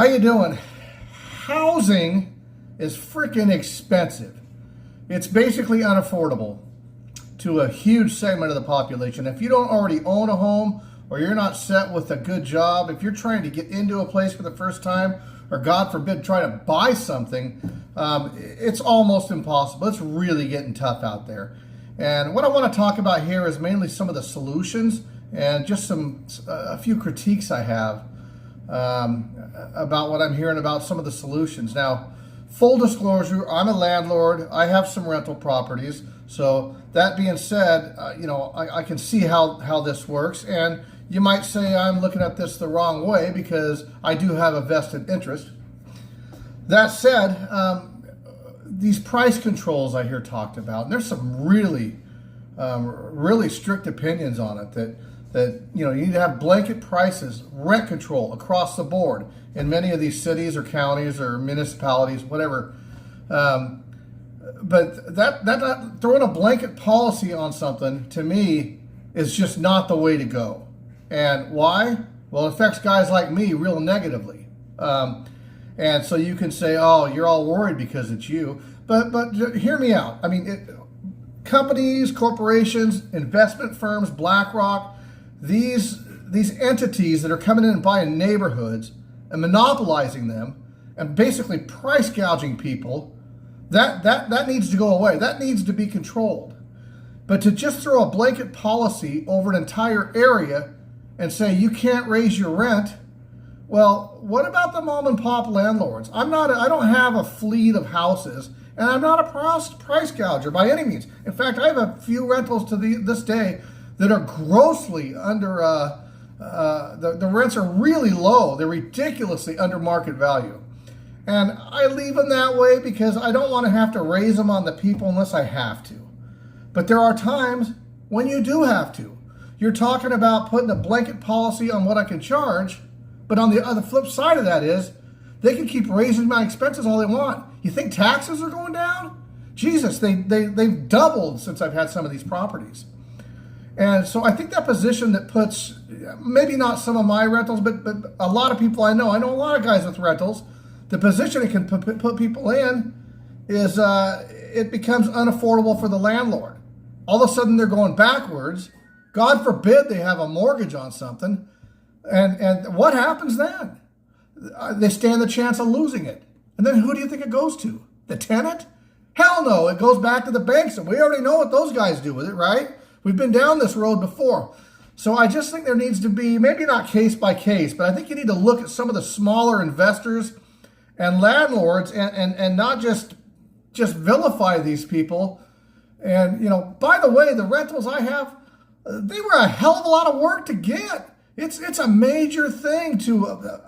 How you doing? Housing is freaking expensive. It's basically unaffordable to a huge segment of the population. If you don't already own a home, or you're not set with a good job, if you're trying to get into a place for the first time, or God forbid, try to buy something, it's almost impossible. It's really getting tough out there. And what I want to talk about here is mainly some of the solutions and just a few critiques I have about what I'm hearing about some of the solutions. Now, full disclosure, I'm a landlord. I have some rental properties. So that being said, I can see how this works. And you might say I'm looking at this the wrong way because I do have a vested interest. That said, these price controls I hear talked about, and there's some really strict opinions on it that you need to have blanket prices, rent control across the board in many of these cities or counties or municipalities, whatever. But that throwing a blanket policy on something, to me, is just not the way to go. And why? Well, it affects guys like me real negatively. And so you can say, oh, you're all worried because it's you. But hear me out. I mean, companies, corporations, investment firms, BlackRock, these entities that are coming in and buying neighborhoods and monopolizing them and basically price gouging people, that needs to go away. That needs to be controlled. But to just throw a blanket policy over an entire area and say you can't raise your rent, well, what about the mom and pop landlords? I don't have a fleet of houses, and I'm not a price gouger by any means. In fact, I have a few rentals to this day that are grossly under, the rents are really low. They're ridiculously under market value. And I leave them that way because I don't want to have to raise them on the people unless I have to. But there are times when you do have to. You're talking about putting a blanket policy on what I can charge, but on the flip side of that is they can keep raising my expenses all they want. You think taxes are going down? Jesus, they've doubled since I've had some of these properties. And so I think that position that puts, maybe not some of my rentals, but a lot of people I know a lot of guys with rentals, the position it can put people in is it becomes unaffordable for the landlord. All of a sudden they're going backwards. God forbid they have a mortgage on something. And what happens then? They stand the chance of losing it. And then who do you think it goes to? The tenant? Hell no, it goes back to the banks. And we already know what those guys do with it, right? We've been down this road before. So I just think there needs to be, maybe not case by case, but I think you need to look at some of the smaller investors and landlords and not just vilify these people. And, by the way, the rentals I have, they were a hell of a lot of work to get. It's a major thing to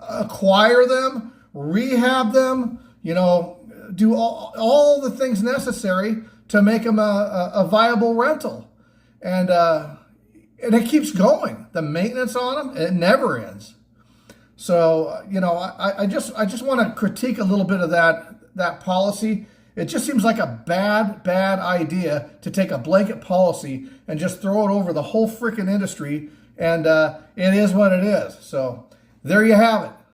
acquire them, rehab them, do all the things necessary to make them a viable rental. And it keeps going. The maintenance on them, it never ends. So, I just want to critique a little bit of that policy. It just seems like a bad idea to take a blanket policy and just throw it over the whole freaking industry. And it is what it is. So there you have it.